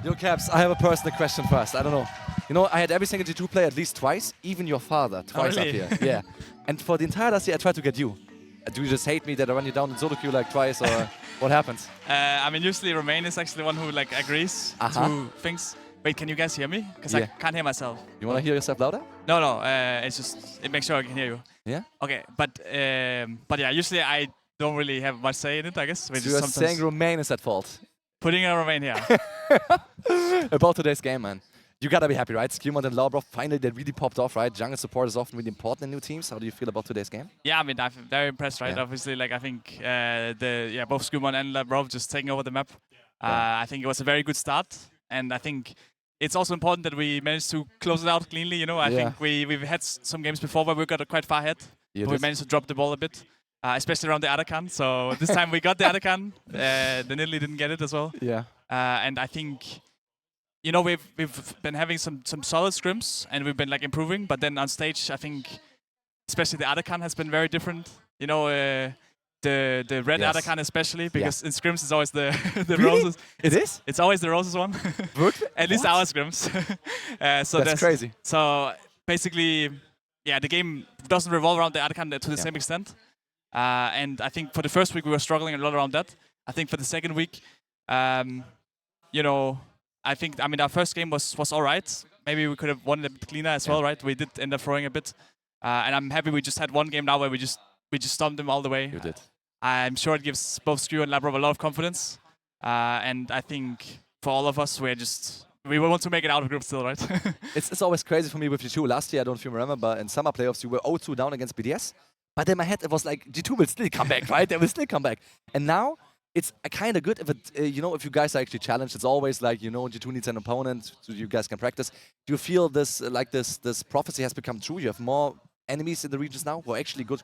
Yo, Caps, I have a personal question first. I don't know. You know, I had every single G2 player at least twice, even your father twice really? up here. Yeah. And for the entire last year, I tried to get you. Do you just hate me that I run you down in solo queue like twice, or what happens? I mean, usually Romain is actually the one who like agrees to things. Wait, can you guys hear me? Because I can't hear myself. You want to hear yourself louder? No. It's just it makes sure I can hear you. Yeah. Okay, but yeah, usually I don't really have much say in it. I guess. So you're saying Romain is at fault? Putting a Romain here. About today's game, man. You gotta be happy, right? Skewmont and Laubroff, finally they really popped off, right? Jungle support is often really important in new teams. How do you feel about today's game? Yeah, I mean, I'm very impressed, right? Yeah. Obviously, like I think both Skewmont and Laubroff just taking over the map. I think it was a very good start, and I think it's also important that we managed to close it out cleanly. You know, I think we've had some games before where we got quite far ahead, but we managed to drop the ball a bit. Especially around the Adakan. So this time we got the Adakan. The Nidalee didn't get it as well. Yeah. And I think, you know, we've been having some solid scrims and we've been like improving. But then on stage, I think, especially the Adakan has been very different. You know, the red Adakan especially, because in scrims it's always the really? roses. It is? It's always the roses one. At least our scrims. So that's crazy. So basically, yeah, the game doesn't revolve around the Adakan to the same extent. And I think for the first week we were struggling a lot around that. I think for the second week, you know, I mean our first game was all right. Maybe we could have won it a bit cleaner as well, right? We did end up throwing a bit, and I'm happy we just had one game now where we just stomped them all the way. You did. I'm sure it gives both Skew and Labrov a lot of confidence, and I think for all of us we want to make it out of group still, right? It's always crazy for me with G2. Last year, I don't know if you remember, but in summer playoffs you were 0-2 down against BDS. But in my head, it was like, G2 will still come back, right? They will still come back. And now, it's kind of good if it, you know, if you guys are actually challenged. It's always like, you know, G2 needs an opponent so you guys can practice. Do you feel this, this prophecy has become true? You have more enemies in the regions now who are actually good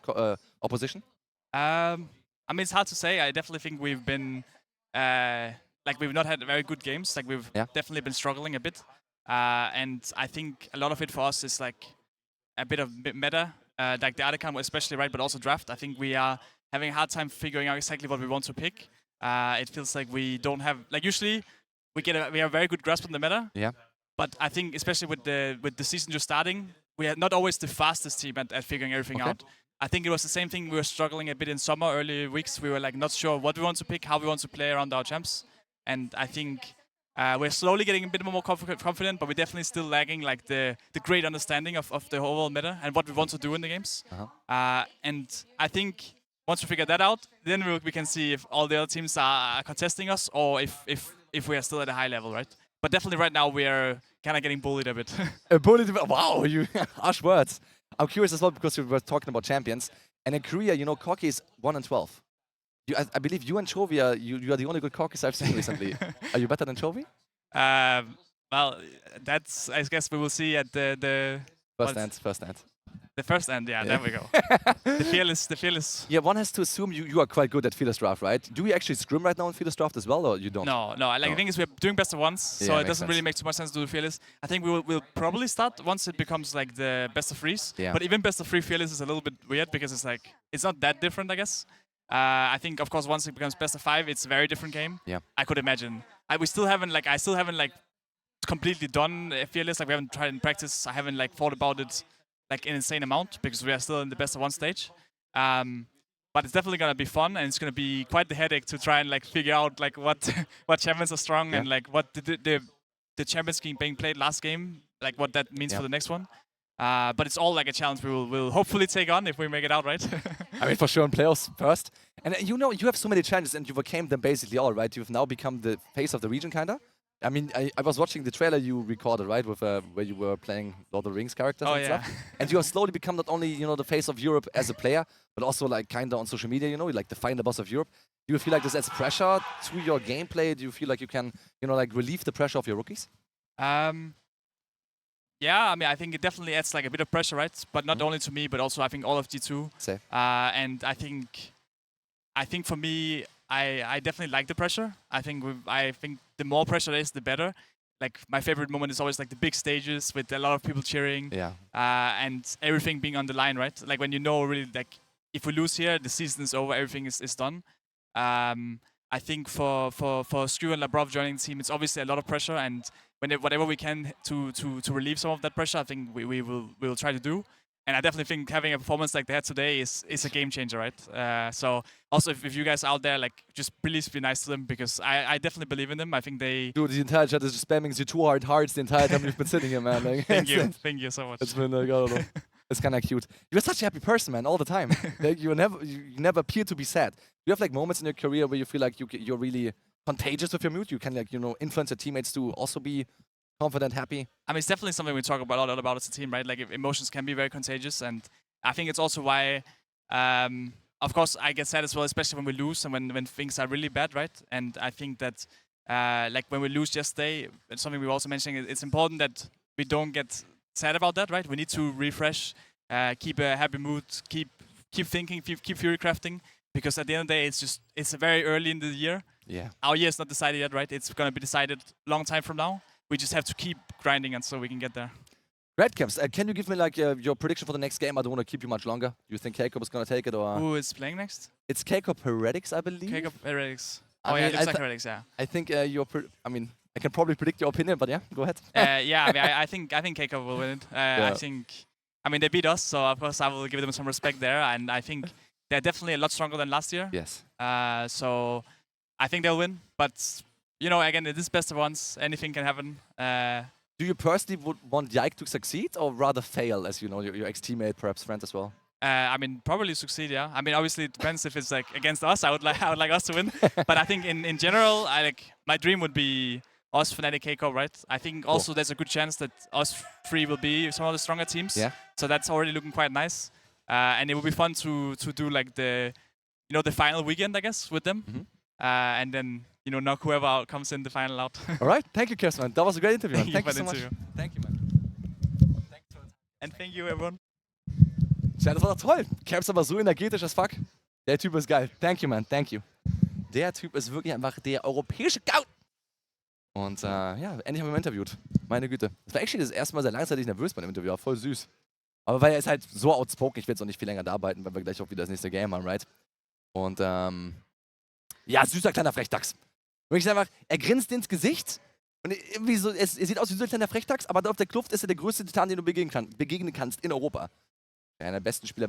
opposition? I mean, it's hard to say. I definitely think we've been, like, we've not had very good games. Like, we've definitely been struggling a bit. And I think a lot of it for us is, like, a bit of meta. Like the Adakan especially, right, but also draft. I think we are having a hard time figuring out exactly what we want to pick. It feels like we don't have, like usually we have a very good grasp on the meta. Yeah. But I think especially with the season just starting, we are not always the fastest team at figuring everything out. I think it was the same thing. We were struggling a bit in summer, early weeks. We were like not sure what we want to pick, how we want to play around our champs. And I think we're slowly getting a bit more confident, but we're definitely still lagging like the great understanding of the overall meta and what we want to do in the games. And I think once we figure that out, then we can see if all the other teams are contesting us or if we are still at a high level, right? But definitely right now we are kind of getting bullied a bit. Bullied? Wow, you harsh words. I'm curious as well because we were talking about champions. And in Korea, you know, Corki is 1-12. I believe you and Chovy, you are the only good Corkis I've seen recently. Are you better than Chovy? Well, that's, I guess we will see at the First end. The first end, yeah, there we go. The fearless. Yeah, one has to assume you are quite good at Fearless Draft, right? Do we actually scrim right now in Fearless Draft as well, or you don't? No. The thing is we're doing best of ones, so it doesn't really make too much sense to do Fearless. I think we'll probably start once it becomes like the best of threes. Yeah. But even best of three Fearless is a little bit weird because it's like, it's not that different, I guess. I think, of course, once it becomes best of five, it's a very different game. Yeah. I could imagine. I still haven't completely done Fearless. Like we haven't tried in practice. I haven't like thought about it like an insane amount because we are still in the best of one stage. But it's definitely gonna be fun and it's gonna be quite the headache to try and like figure out like what champions are strong and like what the champions being played last game, like what that means for the next one. But it's all like a challenge we'll hopefully take on if we make it out, right? I mean, for sure in playoffs first. And you know, you have so many challenges and you've overcame them basically all, right? You've now become the face of the region, kinda. I mean, I was watching the trailer you recorded, right, with where you were playing Lord of the Rings characters and stuff. And you have slowly become not only, you know, the face of Europe as a player, but also like kinda on social media, you know, like the final boss of Europe. Do you feel like this adds pressure to your gameplay? Do you feel like you can, you know, like relieve the pressure of your rookies? Yeah, I mean, I think it definitely adds like a bit of pressure, right? But not only to me, but also I think all of G2. Safe. And I think for me, I definitely like the pressure. I think the more pressure there is, the better. Like my favorite moment is always like the big stages with a lot of people cheering. Yeah. And everything being on the line, right? Like when you know really like if we lose here, the season is over, everything is done. I I think for Skrew and Labrov joining the team, it's obviously a lot of pressure, and whatever we can to relieve some of that pressure, I think we will try to do. And I definitely think having a performance like they had today is a game changer, right? So also, if you guys out there, like, just please be nice to them, because I definitely believe in them. I think they. Dude, the entire chat is just spamming you 2 hard hearts the entire time you've been sitting here, man. Like, thank you so much. It's been like, I don't know. It's kind of cute. You're such a happy person, man, all the time. Like, you never appear to be sad. You have like moments in your career where you feel like you're really contagious with your mood. You can, like, influence your teammates to also be confident, happy. I mean, it's definitely something we talk about a lot about as a team, right? Like, emotions can be very contagious, and I think it's also why, of course, I get sad as well, especially when we lose and when things are really bad, right? And I think that, like, when we lose yesterday, it's something we were also mentioning. It's important that we don't get sad about that, right? We need to refresh, keep a happy mood, keep thinking, keep fury crafting, because at the end of the day, it's very early in the year. Yeah. Our year is not decided yet, right? It's gonna be decided long time from now. We just have to keep grinding until we can get there. Red Caps, can you give me like your prediction for the next game? I don't want to keep you much longer. Do you think Jacob is going to take it, or Who is playing next? It's Jacob Heretics, I believe. Jacob Heretics. I Oh, yeah, mean, it looks like Heretics, yeah. I think I mean, I can probably predict your opinion, but yeah, go ahead. Yeah, I mean, I think Jacob will win it. I mean, they beat us, so of course I will give them some respect there, and I think they're definitely a lot stronger than last year. Yes. So I think they'll win, but again, it is best of ones. Anything can happen. Do you personally would want Yike to succeed or rather fail, as your ex-teammate, perhaps friend as well? I mean, probably succeed, yeah. I mean, obviously it depends if it's like against us. I would like us to win, but I think in general, my dream would be us, Fnatic, Keiko, right? I think also there's a good chance that us three will be some of the stronger teams. Yeah. So that's already looking quite nice, and it will be fun to do like the final weekend, I guess, with them, and then knock whoever out comes in the final out. All right, thank you, Kirsten. That was a great interview. Thank you so much. Thank you, man. And thank you, everyone. Tja, das war doch toll. Caps aber so energetisch as fuck. Der Typ ist geil. Thank you, man. Thank you. Der Typ ist wirklich einfach der europäische Goat. Und ja, endlich haben wir ihn interviewt. Meine Güte. Das war actually das erste Mal sehr langzeitig nervös bei dem Interview. War voll süß. Aber weil er ist halt so outspoken, ich werde jetzt auch nicht viel länger da arbeiten, weil wir gleich auch wieder das nächste Game haben, right? Und ja, süßer kleiner Frechdachs. Wirklich einfach, er grinst ins Gesicht und irgendwie so, er sieht aus wie so ein kleiner Frechdachs, aber da auf der Kluft ist er der größte Titan, den du begegnen kannst in Europa. Einer der besten Spieler.